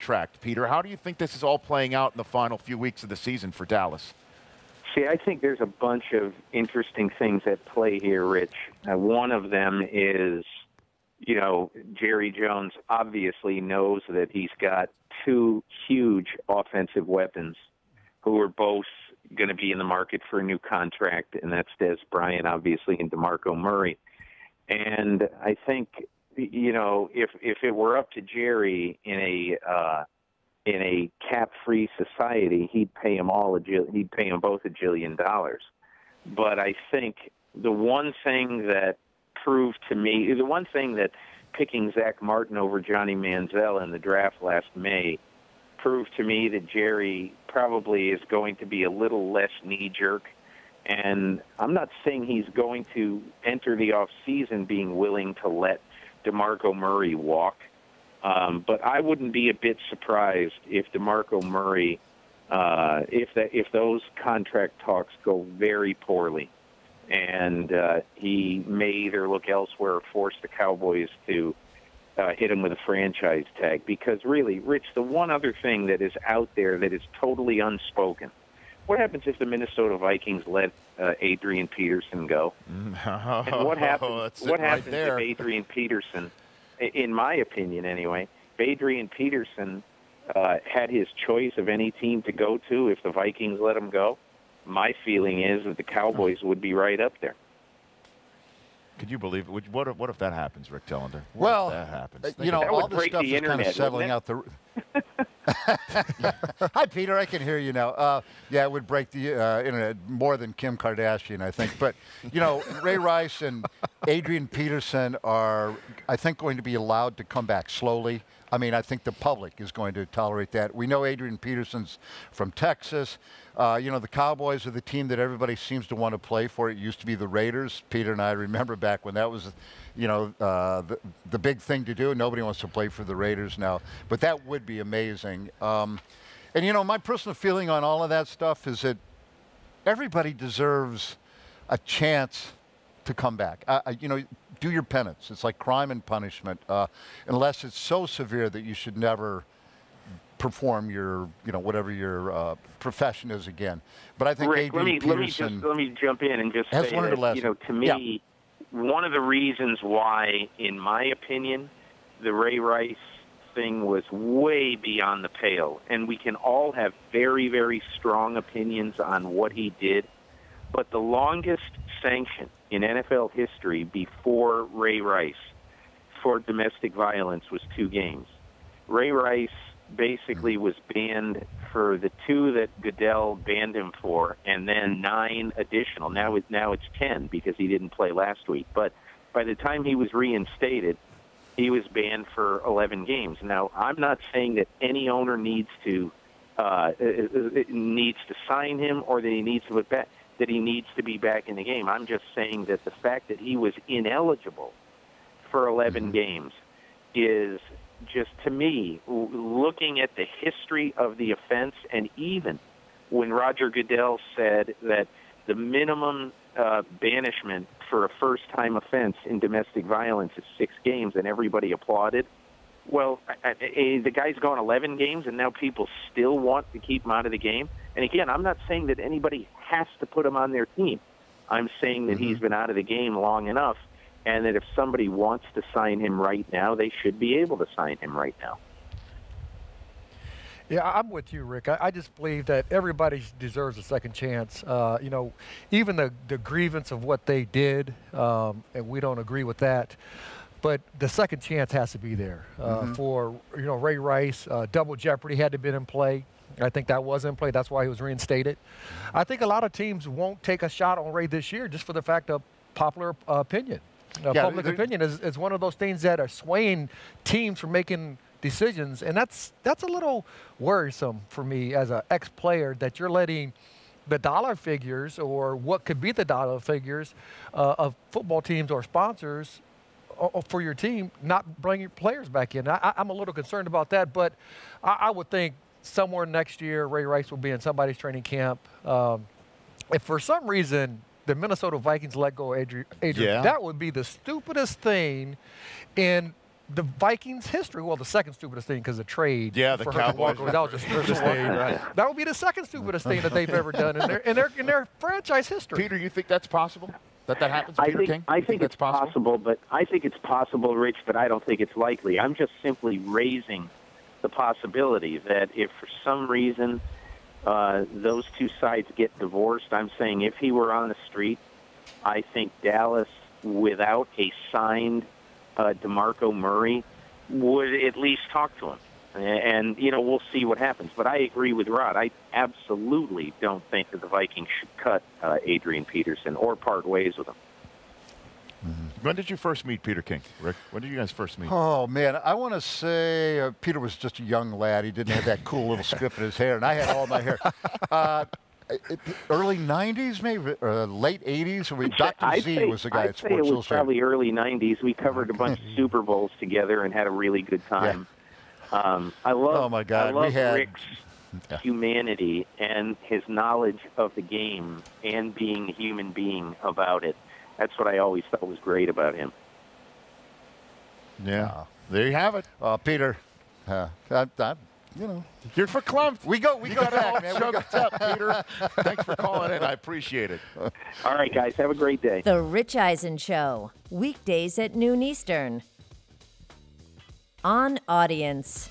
contract, Peter. How do you think this is all playing out in the final few weeks of the season for Dallas? See, I think there's a bunch of interesting things at play here, Rich. One of them is, Jerry Jones obviously knows that he's got two huge offensive weapons who are both going to be in the market for a new contract, and that's Des Bryant, obviously, and DeMarco Murray. And I think, if it were up to Jerry in a cap-free society, he'd pay them both $1 jillion. But I think the one thing that picking Zach Martin over Johnny Manziel in the draft last May proved to me that Jerry probably is going to be a little less knee-jerk. And I'm not saying he's going to enter the offseason being willing to let DeMarco Murray walk. But I wouldn't be a bit surprised if DeMarco Murray, if those contract talks go very poorly, and he may either look elsewhere or force the Cowboys to hit him with a franchise tag. Because really, Rich, the one other thing that is out there that is totally unspoken, what happens if the Minnesota Vikings let Adrian Peterson go? And what happens if Adrian Peterson, in my opinion anyway, if Adrian Peterson had his choice of any team to go to if the Vikings let him go? My feeling is that the Cowboys would be right up there. Could you believe it? What if that happens, Rick Tellender? Well, that happens? All this stuff is kind of settling out the... Hi, Peter. I can hear you now. Yeah, it would break the internet more than Kim Kardashian, I think. But, Ray Rice and Adrian Peterson are, I think, going to be allowed to come back slowly. I mean, I think the public is going to tolerate that. We know Adrian Peterson's from Texas. The Cowboys are the team that everybody seems to want to play for. It used to be the Raiders. Peter and I remember back when that was, the big thing to do. Nobody wants to play for the Raiders now. But that would be amazing. My personal feeling on all of that stuff is that everybody deserves a chance to come back. Do your penance. It's like crime and punishment, unless it's so severe that you should never perform your, whatever your profession is again. But I think Rick, Adrian Peterson let me jump in and just say that, to me, one of the reasons why, in my opinion, the Ray Rice thing was way beyond the pale, and we can all have very, very strong opinions on what he did, but the longest sanction in NFL history before Ray Rice for domestic violence was 2 games. Ray Rice basically was banned for the 2 that Goodell banned him for, and then 9 additional. Now it's 10 because he didn't play last week. But by the time he was reinstated, he was banned for 11 games. Now, I'm not saying that any owner needs to sign him or that he needs to be back in the game. I'm just saying that the fact that he was ineligible for 11 games is just, to me, looking at the history of the offense, and even when Roger Goodell said that the minimum banishment for a first-time offense in domestic violence is 6 games, and everybody applauded. Well, the guy's gone 11 games, and now people still want to keep him out of the game. And again, I'm not saying that anybody has to put him on their team. I'm saying that he's been out of the game long enough, and that if somebody wants to sign him right now, they should be able to sign him right now. Yeah, I'm with you, Rick. I just believe that everybody deserves a second chance. Even the grievance of what they did, and we don't agree with that, but the second chance has to be there. For Ray Rice, double jeopardy had to be in play. I think that was in play. That's why he was reinstated. I think a lot of teams won't take a shot on Ray this year just for the fact of popular opinion. Public opinion is one of those things that are swaying teams from making decisions, and that's a little worrisome for me as an ex-player, that you're letting the dollar figures, or what could be the dollar figures of football teams or sponsors for your team, not bring your players back in. I'm a little concerned about that, but I would think somewhere next year Ray Rice will be in somebody's training camp. If for some reason the Minnesota Vikings let go of Adrian, that would be the stupidest thing in the Vikings' history. Well, the second stupidest thing because of trade. Yeah, the for Herman Cowboys. Walker. That was just stupidest thing. That would be the second stupidest thing that they've ever done in their franchise history. Peter, you think that's possible? That happens, Peter King? I You think that's it's possible, but I think it's possible, Rich, but I don't think it's likely. I'm just simply raising the possibility that if for some reason those two sides get divorced, I'm saying if he were on the street, I think Dallas, without a signed DeMarco Murray, would at least talk to him. And, we'll see what happens. But I agree with Rod. I absolutely don't think that the Vikings should cut Adrian Peterson or part ways with him. When did you first meet Peter King, Rick? When did you guys first meet? Oh, man, I want to say Peter was just a young lad. He didn't have that cool little strip in his hair, and I had all my hair. Early 90s, maybe, late 80s? Dr. Z was the guy at I'd say Sports it was Illustrated. probably early 90s. We covered a bunch of Super Bowls together and had a really good time. I love, Oh, my God. I love We had- Rick's humanity and his knowledge of the game and being a human being about it. That's what I always thought was great about him. Yeah. There you have it. Peter, You're for clumped. we go got it all back, man. We go- choked up, Peter. Thanks for calling in. I appreciate it. All right, guys, have a great day. The Rich Eisen Show, weekdays at noon Eastern. On Audience.